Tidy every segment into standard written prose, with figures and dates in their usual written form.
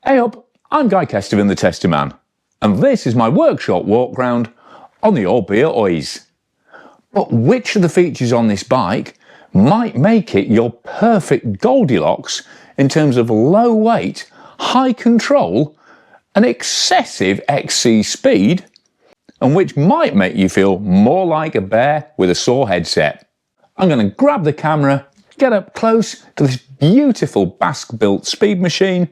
Hey up, I'm Guy Kestevan, the Tester Man, and this is my workshop walk-round on the Orbea Oiz. But which of the features on this bike might make it your perfect Goldilocks in terms of low weight, high control and excessive XC speed, and which might make you feel more like a bear with a sore headset? I'm going to grab the camera, get up close to this beautiful Basque built speed machine.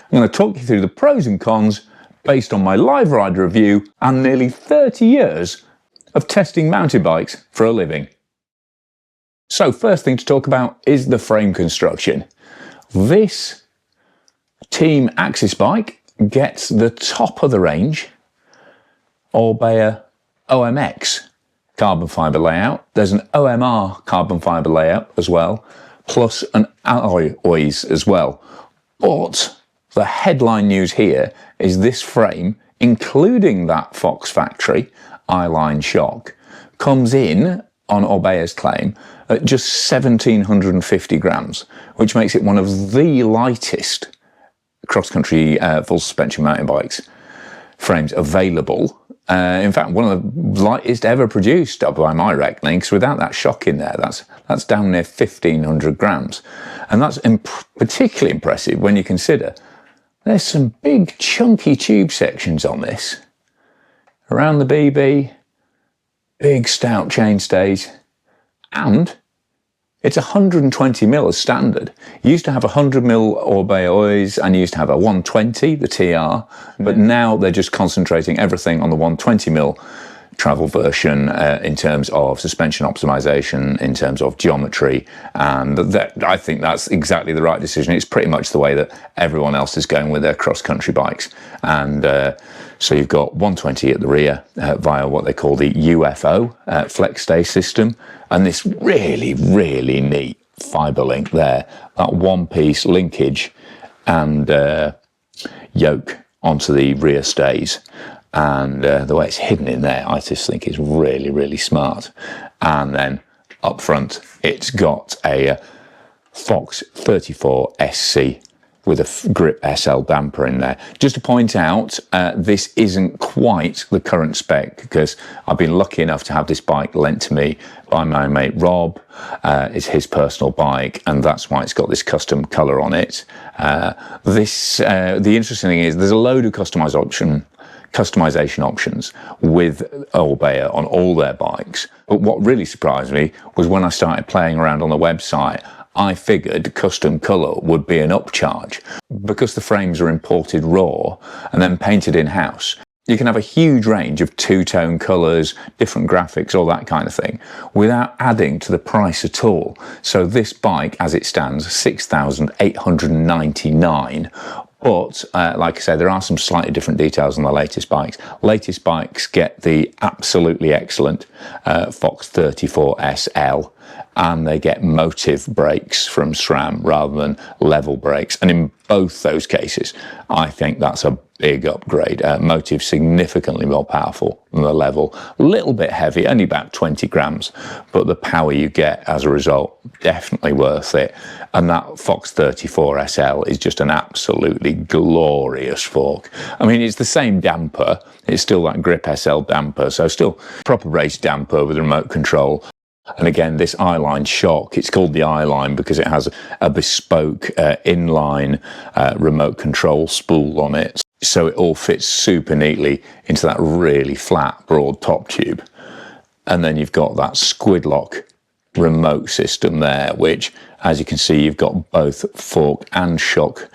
I'm going to talk you through the pros and cons based on my live ride review and nearly 30 years of testing mountain bikes for a living. So first thing to talk about is the frame construction. This Team Axis bike gets the top of the range Orbea OMX carbon fibre layout. There's an OMR carbon fibre layout as well, plus an alloy Oiz as well. But the headline news here is this frame, including that Fox factory eye-line shock, comes in on Orbea's claim at just 1,750 grams, which makes it one of the lightest cross-country full suspension mountain bikes frames available. In fact, one of the lightest ever produced by my reckoning, because without that shock in there, that's down near 1,500 grams. And that's particularly impressive when you consider there's some big chunky tube sections on this. Around the BB, big stout chainstays, and it's 120mm as standard. You used to have 100mm Orbea Oiz and you used to have a 120, the TR, but now they're just concentrating everything on the 120mm travel version in terms of suspension optimization, in terms of geometry, and I think that's exactly the right decision. It's pretty much the way that everyone else is going with their cross-country bikes. And so you've got 120 at the rear via what they call the UFO flex stay system, and this really, really neat fibre link there, that one-piece linkage and yoke onto the rear stays. And the way it's hidden in there, I just think is really, really smart. And then up front, it's got a Fox 34 SC with a grip SL damper in there. Just to point out, this isn't quite the current spec, because I've been lucky enough to have this bike lent to me by my mate Rob. It's his personal bike, and that's why it's got this custom colour on it. The interesting thing is there's a load of customization options with Orbea on all their bikes. But what really surprised me was when I started playing around on the website, I figured custom colour would be an upcharge. Because the frames are imported raw and then painted in-house, you can have a huge range of two-tone colours, different graphics, all that kind of thing, without adding to the price at all. So this bike, as it stands, 6,899. But, like I said, there are some slightly different details on the latest bikes. Latest bikes get the absolutely excellent Fox 34 SL, and they get Motive brakes from SRAM rather than level brakes. And in both those cases, I think that's a big upgrade. Motive significantly more powerful than the level. A little bit heavy, only about 20 grams, but the power you get as a result, definitely worth it. And that Fox 34 SL is just an absolutely glorious fork. I mean, it's the same damper. It's still that grip SL damper, so still proper race damper with remote control. And again, this eye-line shock, it's called the eye-line because it has a bespoke inline remote control spool on it. So it all fits super neatly into that really flat, broad top tube. And then you've got that squid lock remote system there, which, as you can see, you've got both fork and shock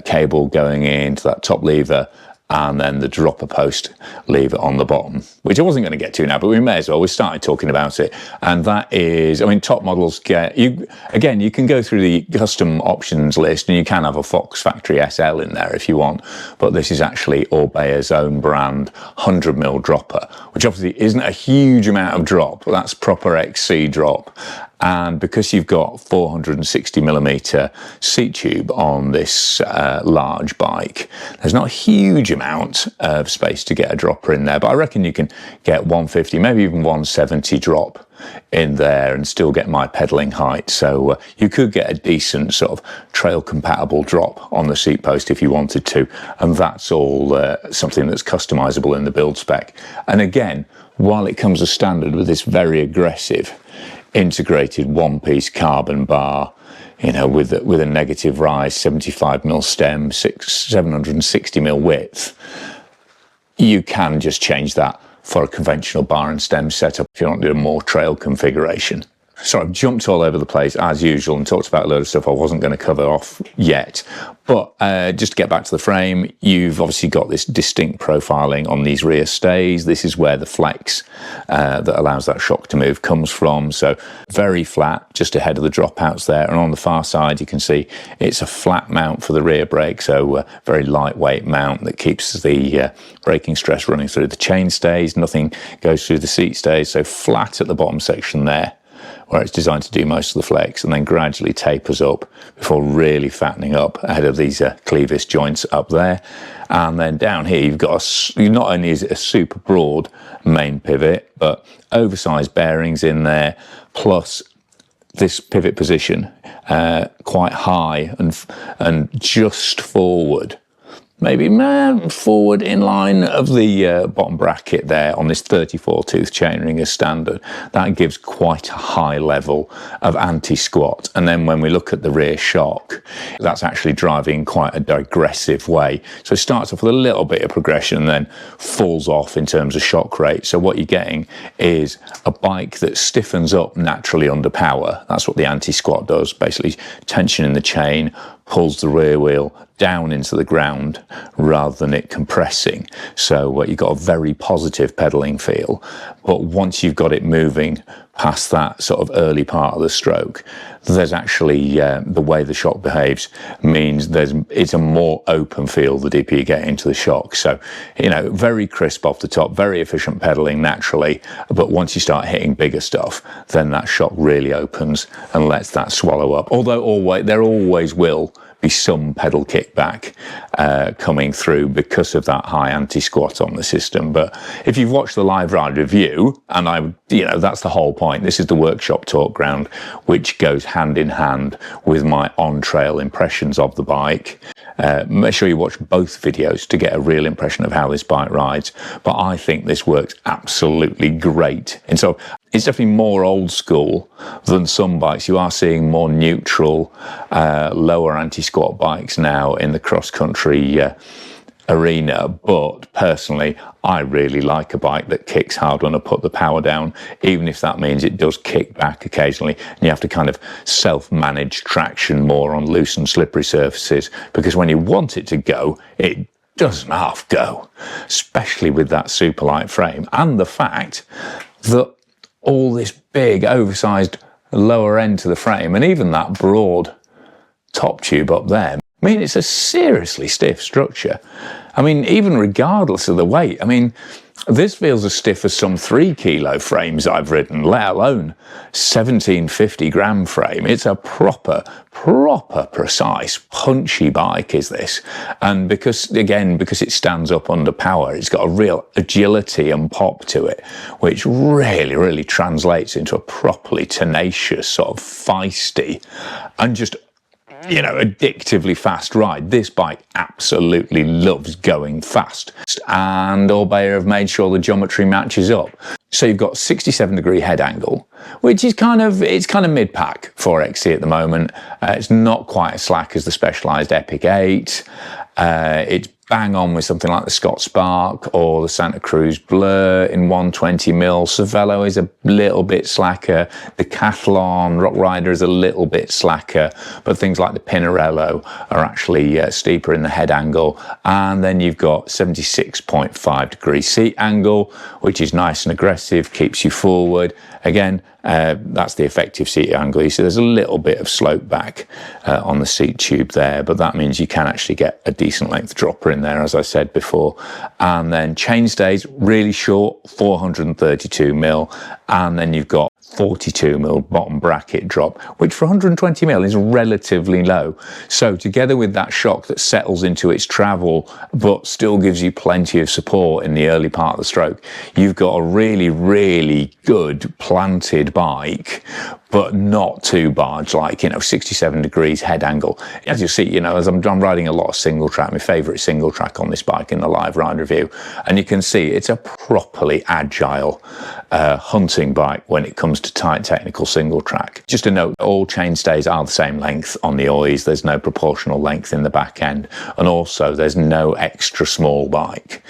cable going into that top lever, and then the dropper post lever on the bottom, which I wasn't going to get to now, but we may as well. We started talking about it, and that is, I mean, top models get, you can go through the custom options list, and you can have a Fox factory SL in there if you want, but this is actually Orbea's own brand 100mm dropper, which obviously isn't a huge amount of drop, that's proper XC drop. And because you've got 460mm seat tube on this large bike, there's not a huge amount of space to get a dropper in there, but I reckon you can get 150, maybe even 170 drop in there and still get my pedaling height. So you could get a decent sort of trail compatible drop on the seat post if you wanted to, and that's all something that's customizable in the build spec. And again, while it comes as standard with this very aggressive integrated one-piece carbon bar, you know, with a negative rise, 75mm stem, 760mm width, you can just change that for a conventional bar and stem setup if you want to do a more trail configuration. So I've jumped all over the place as usual and talked about a load of stuff I wasn't going to cover off yet. But just to get back to the frame, you've obviously got this distinct profiling on these rear stays. This is where the flex that allows that shock to move comes from. So very flat, just ahead of the dropouts there. And on the far side, you can see it's a flat mount for the rear brake. So very lightweight mount that keeps the braking stress running through the chain stays. Nothing goes through the seat stays. So flat at the bottom section there, where it's designed to do most of the flex, and then gradually tapers up before really fattening up ahead of these clevis joints up there. And then down here you've got not only is it a super broad main pivot, but oversized bearings in there, plus this pivot position quite high and just forward, maybe forward in line of the bottom bracket there on this 34 tooth chainring as standard. That gives quite a high level of anti-squat. And then when we look at the rear shock, that's actually driving quite a digressive way. So it starts off with a little bit of progression and then falls off in terms of shock rate. So what you're getting is a bike that stiffens up naturally under power. That's what the anti-squat does, basically tension in the chain, pulls the rear wheel down into the ground rather than it compressing. So you've got a very positive pedaling feel, but once you've got it moving past that sort of early part of the stroke, there's actually the way the shock behaves means it's a more open feel the deeper you get into the shock. So, you know, very crisp off the top, very efficient pedaling naturally, but once you start hitting bigger stuff, then that shock really opens and lets that swallow up. Although there always will be some pedal kickback coming through because of that high anti-squat on the system. But if you've watched the live ride review, and that's the whole point, this is the workshop talk ground, which goes hand in hand with my on-trail impressions of the bike. Make sure you watch both videos to get a real impression of how this bike rides. But I think this works absolutely great. And so it's definitely more old school than some bikes. You are seeing more neutral, lower anti-squat bikes now in the cross-country arena, but personally I really like a bike that kicks hard when I put the power down, even if that means it does kick back occasionally and you have to kind of self-manage traction more on loose and slippery surfaces, because when you want it to go, it doesn't half go, especially with that Superlight frame and the fact that all this big oversized lower end to the frame and even that broad top tube up there, I mean, it's a seriously stiff structure. I mean, even regardless of the weight, I mean, this feels as stiff as some 3 kilo frames I've ridden, let alone 1750 gram frame. It's a proper precise, punchy bike is this. And because it stands up under power, it's got a real agility and pop to it, which really translates into a properly tenacious, sort of feisty and just, you know, addictively fast ride. This bike absolutely loves going fast, and Orbea have made sure the geometry matches up. So you've got 67-degree head angle, which is kind of mid-pack for XC at the moment. It's not quite as slack as the Specialized Epic 8. It's bang on with something like the Scott Spark or the Santa Cruz Blur in 120mm. Cervelo is a little bit slacker. The Decathlon Rock Rider is a little bit slacker, but things like the Pinarello are actually steeper in the head angle. And then you've got 76.5-degree seat angle, which is nice and aggressive, keeps you forward. Again, that's the effective seat angle. You see there's a little bit of slope back on the seat tube there, but that means you can actually get a decent length dropper in there, as I said before. And then chain stays really short, 432mm, and then you've got 42mm bottom bracket drop, which for 120mm is relatively low. So together with that shock that settles into its travel but still gives you plenty of support in the early part of the stroke, you've got a really good planted bike, but not too barge, like, 67 degrees head angle. As you see, as I'm riding a lot of single track, my favourite single track on this bike in the live ride review, and you can see it's a properly agile hunting bike when it comes to tight technical single track. Just a note, all chainstays are the same length on the Oiz. There's no proportional length in the back end, and also there's no extra small bike,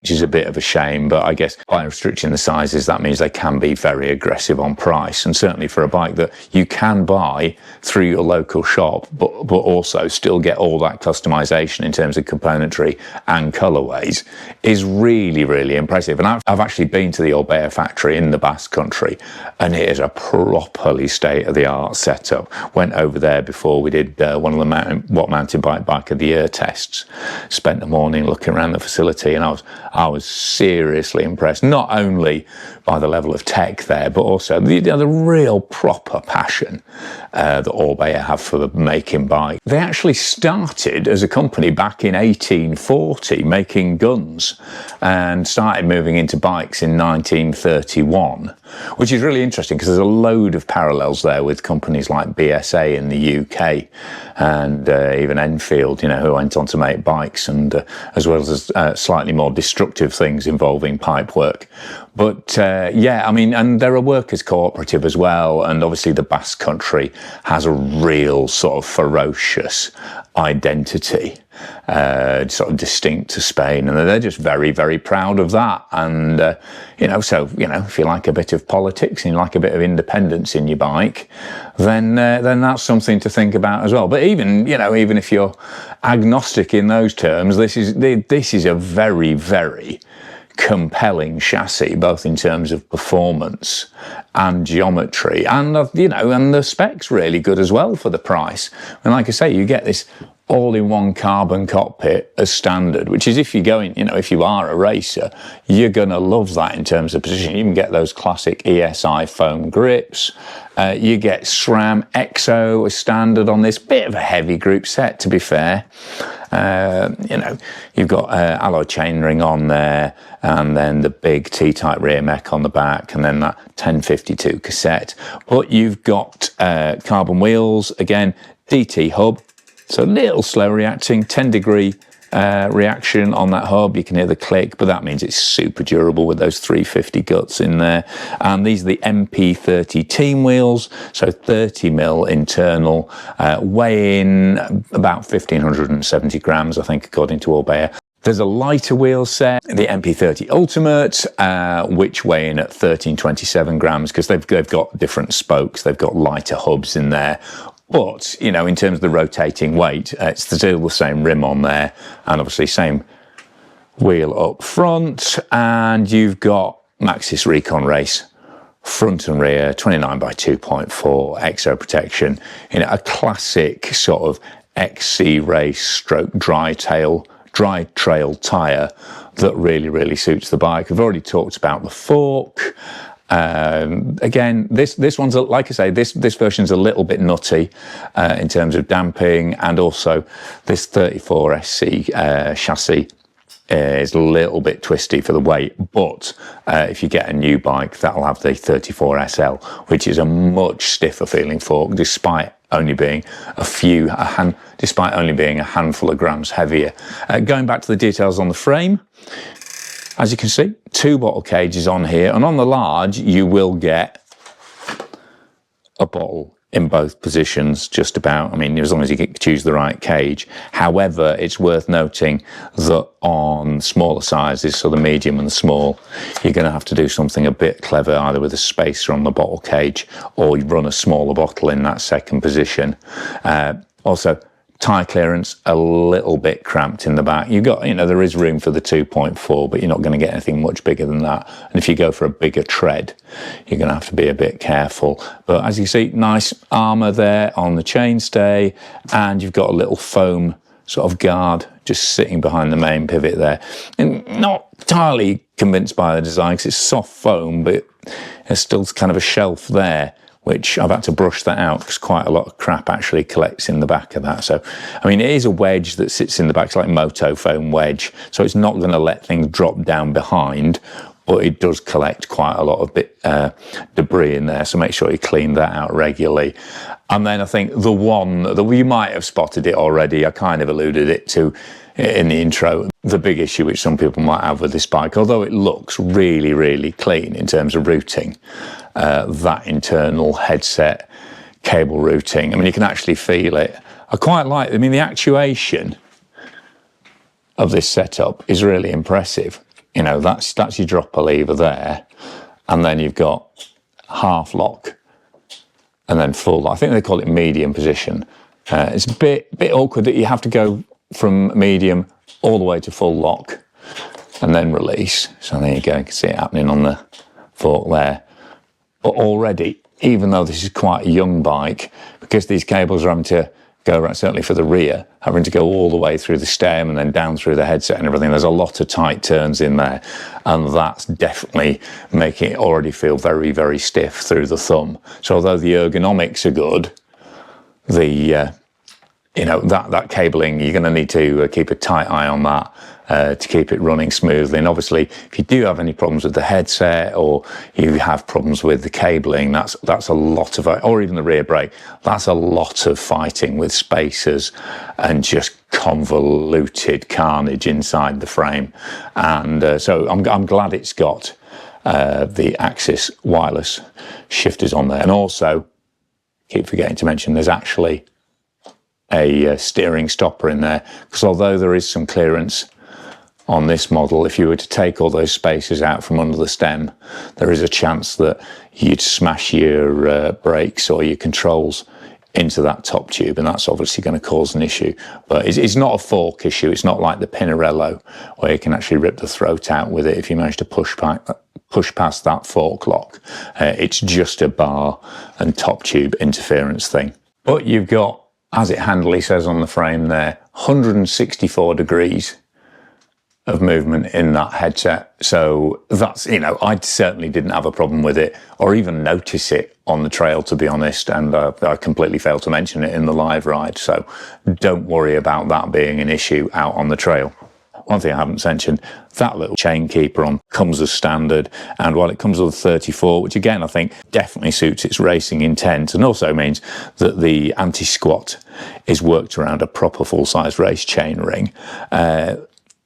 which is a bit of a shame, but I guess by restricting the sizes, that means they can be very aggressive on price. And certainly for a bike that you can buy through your local shop, but also still get all that customization in terms of componentry and colorways, is really impressive. And I've actually been to the Orbea factory in the Basque country, and it is a properly state-of-the-art setup. Went over there before we did one of the Mountain Bike of the Year tests. Spent the morning looking around the facility, and I was seriously impressed, not only by the level of tech there, but also the real proper passion that Orbea have for the making bike. They actually started as a company back in 1840 making guns, and started moving into bikes in 1931, which is really interesting because there's a load of parallels there with companies like BSA in the UK, and even Enfield, who went on to make bikes, and as well as slightly more destructive things involving pipework. But and they're a workers' cooperative as well, and obviously the Basque country has a real sort of ferocious identity, sort of distinct to Spain, and they're just very proud of that. And if you like a bit of politics and you like a bit of independence in your bike, then that's something to think about as well. But even if you're agnostic in those terms, this is a very compelling chassis, both in terms of performance and geometry, and and the specs really good as well for the price. And like I say, you get this all-in-one carbon cockpit as standard, which is, if you're going, if you are a racer, you're gonna love that in terms of position. You can get those classic ESI foam grips. You get SRAM EXO as standard on this. Bit of a heavy group set, to be fair. You've got alloy chainring on there, and then the big T-type rear mech on the back, and then that 1052 cassette. But you've got carbon wheels, again, DT hub, so a little slow reacting, 10-degree reaction on that hub. You can hear the click, but that means it's super durable with those 350 guts in there. And these are the MP30 team wheels, so 30mm internal, weighing about 1,570 grams, I think, according to Orbea. There's a lighter wheel set, the MP30 Ultimate, which weigh in at 1,327 grams, because they've got different spokes, they've got lighter hubs in there. But, in terms of the rotating weight, it's still the same rim on there, and obviously same wheel up front. And you've got Maxxis Recon Race, front and rear, 29 by 2.4, exo protection, a classic sort of XC race stroke dry trail tyre that really suits the bike. I've already talked about the fork. Again, this one's, like I say, this version's a little bit nutty in terms of damping, and also this 34SC chassis is a little bit twisty for the weight. But if you get a new bike, that'll have the 34SL, which is a much stiffer feeling fork, despite only being a handful of grams heavier. Going back to the details on the frame, as you can see, 2 bottle cages on here, and on the large you will get a bottle in both positions, just about. I mean, as long as you choose the right cage. However, it's worth noting that on smaller sizes, so the medium and the small, you're going to have to do something a bit clever, either with a spacer on the bottle cage, or you run a smaller bottle in that second position. Also, tyre clearance a little bit cramped in the back. You've got, there is room for the 2.4, but you're not going to get anything much bigger than that. And if you go for a bigger tread, you're going to have to be a bit careful. But as you see, nice armour there on the chainstay, and you've got a little foam sort of guard just sitting behind the main pivot there. And not entirely convinced by the design because it's soft foam, but there's still kind of a shelf there, which I've had to brush that out because quite a lot of crap actually collects in the back of that. So, I mean, it is a wedge that sits in the back. It's like a moto foam wedge, so it's not going to let things drop down behind, but it does collect quite a lot of debris in there, so make sure you clean that out regularly. And then I think the one that you might have spotted it already, I kind of alluded it to in the intro, the big issue which some people might have with this bike, although it looks really, really clean in terms of routing, that internal headset cable routing. I mean, you can actually feel it. I quite like, I mean, the actuation of this setup is really impressive. You know, that's your dropper lever there, and then you've got half lock and then full lock. I think they call it medium position. It's a bit awkward that you have to go from medium all the way to full lock and then release. So there you go, you can see it happening on the fork there. But already, even though this is quite a young bike, because these cables are having to go around, certainly for the rear, having to go all the way through the stem and then down through the headset and everything, there's a lot of tight turns in there, and that's definitely making it already feel very, very stiff through the thumb. So although the ergonomics are good, the you know, that cabling, you're going to need to keep a tight eye on that to keep it running smoothly. And obviously, if you do have any problems with the headset or you have problems with the cabling, that's a lot of, or even the rear brake, that's a lot of fighting with spacers and just convoluted carnage inside the frame. And so I'm glad it's got the Axis wireless shifters on there. And also, keep forgetting to mention, there's actually a steering stopper in there, because although there is some clearance on this model, if you were to take all those spacers out from under the stem, there is a chance that you'd smash your brakes or your controls into that top tube, and that's obviously going to cause an issue. But it's not a fork issue. It's not like the Pinarello where you can actually rip the throat out with it if you manage to push past that fork lock. It's just a bar and top tube interference thing. But you've got, as it handily says on the frame there, 164 degrees of movement in that headset. So that's, you know, I certainly didn't have a problem with it or even notice it on the trail, to be honest, and I completely failed to mention it in the live ride. So don't worry about that being an issue out on the trail. One thing I haven't mentioned, that little chain keeper on comes as standard, and while it comes with a 34, which again I think definitely suits its racing intent, and also means that the anti-squat is worked around a proper full-size race chain ring.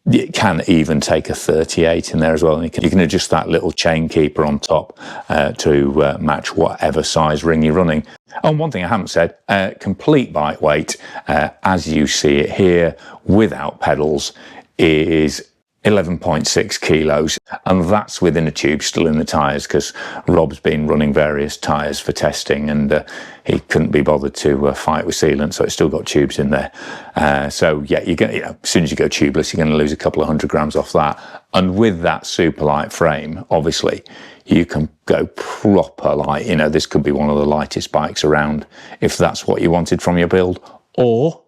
It can even take a 38 in there as well, and you can adjust that little chain keeper on top to match whatever size ring you're running. And one thing I haven't said, complete bike weight, as you see it here, without pedals, is 11.6 kilos, and that's within a tube still in the tyres, because Rob's been running various tyres for testing, and he couldn't be bothered to fight with sealant, so it's still got tubes in there. So yeah, as soon as you go tubeless, you're going to lose a couple of 100 grams off that. And with that Superlight frame, obviously, you can go proper light. You know, this could be one of the lightest bikes around if that's what you wanted from your build, or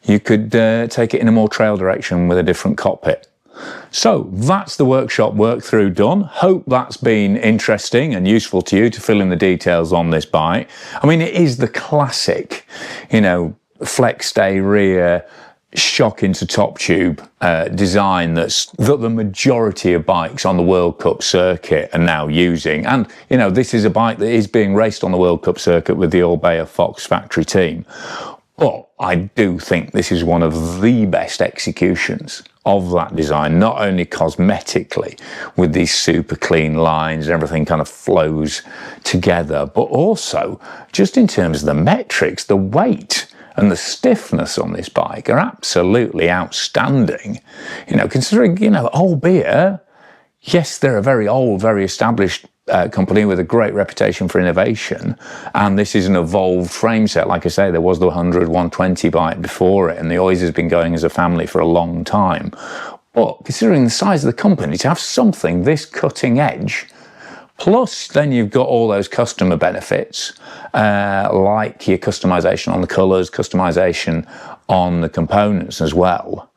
you could take it in a more trail direction with a different cockpit. So that's the workshop work through done. Hope that's been interesting and useful to you to fill in the details on this bike. I mean, it is the classic, you know, flex stay rear, shock into top tube design that the majority of bikes on the World Cup circuit are now using. And, you know, this is a bike that is being raced on the World Cup circuit with the Orbea Fox factory team. But I do think this is one of the best executions of that design, not only cosmetically with these super clean lines, everything kind of flows together, but also just in terms of the metrics, the weight and the stiffness on this bike are absolutely outstanding. You know, considering, you know, Orbea, yes, they're a very old, very established company with a great reputation for innovation, and this is an evolved frame set. Like I say, there was the 100, 120 bike before it, and the Oiz has been going as a family for a long time. But considering the size of the company, to have something this cutting edge, plus then you've got all those customer benefits, like your customization on the colours, customization on the components as well.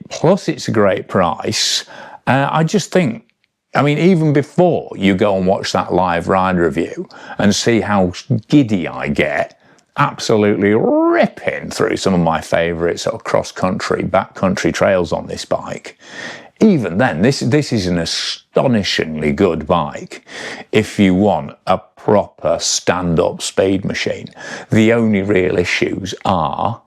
plus it's a great price. I just think, I mean, even before you go and watch that live ride review and see how giddy I get, absolutely ripping through some of my favourite sort of cross-country, backcountry trails on this bike, even then, this is an astonishingly good bike if you want a proper stand-up speed machine. The only real issues are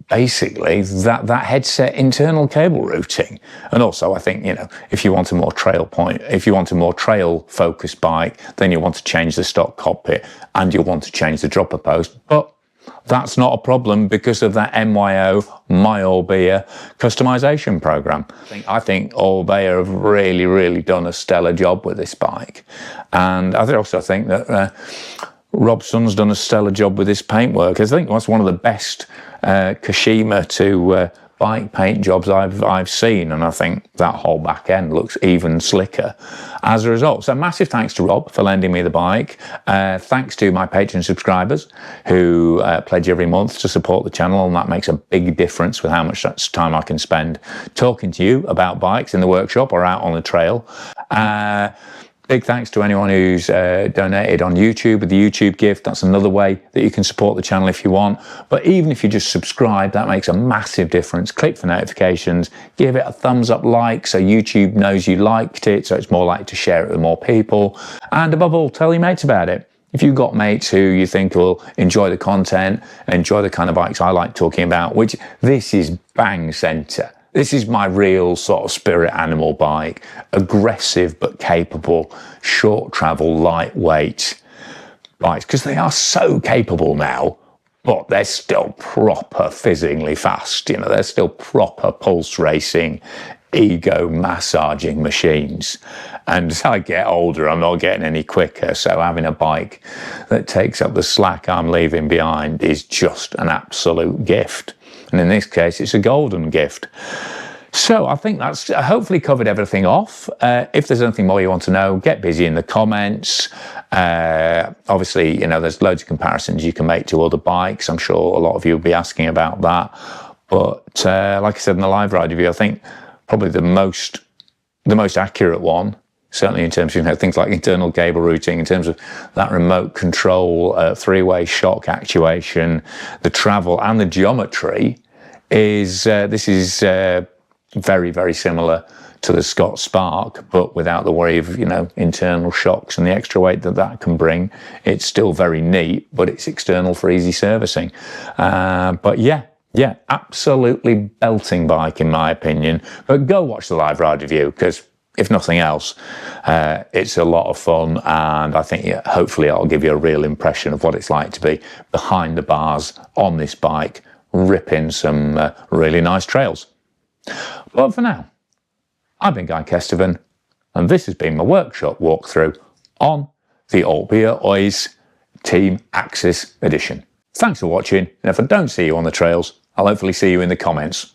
basically that headset internal cable routing, and also I think, you know, if you want a more trail focused bike, then you want to change the stock cockpit and you want to change the dropper post, but that's not a problem because of that MYO, My Orbea customization program. I think Orbea have really done a stellar job with this bike, and I also think that Rob Sun's done a stellar job with his paintwork. I think that's one of the best Kashima to bike paint jobs I've seen, and I think that whole back end looks even slicker as a result. So massive thanks to Rob for lending me the bike. Thanks to my Patreon subscribers who pledge every month to support the channel, and that makes a big difference with how much time I can spend talking to you about bikes in the workshop or out on the trail. Big thanks to anyone who's donated on YouTube with the YouTube gift. That's another way that you can support the channel if you want. But even if you just subscribe, that makes a massive difference. Click for notifications, give it a thumbs up like so YouTube knows you liked it, so it's more likely to share it with more people. And above all, tell your mates about it. If you've got mates who you think will enjoy the content, enjoy the kind of bikes I like talking about, which this is bang centre. This is my real sort of spirit animal bike, aggressive but capable, short travel, lightweight bikes, because they are so capable now, but they're still proper fizzingly fast. You know, they're still proper pulse racing, ego massaging machines. And as I get older, I'm not getting any quicker, so having a bike that takes up the slack I'm leaving behind is just an absolute gift. And in this case, it's a golden gift. So I think that's hopefully covered everything off. If there's anything more you want to know, get busy in the comments. Obviously, you know, there's loads of comparisons you can make to other bikes. I'm sure a lot of you will be asking about that. But like I said in the live ride review, I think probably the most accurate one, certainly in terms of, you know, things like internal cable routing, in terms of that remote control, three-way shock actuation, the travel and the geometry, is this is very similar to the Scott Spark, but without the worry of, you know, internal shocks and the extra weight that can bring. It's still very neat, but it's external for easy servicing. But yeah, absolutely belting bike in my opinion. But go watch the live ride review, because if nothing else, it's a lot of fun, and I think hopefully I'll give you a real impression of what it's like to be behind the bars on this bike, ripping some really nice trails. But for now, I've been Guy Kestevan, and this has been my workshop walkthrough on the Orbea Oiz Team Axis Edition. Thanks for watching, and if I don't see you on the trails, I'll hopefully see you in the comments.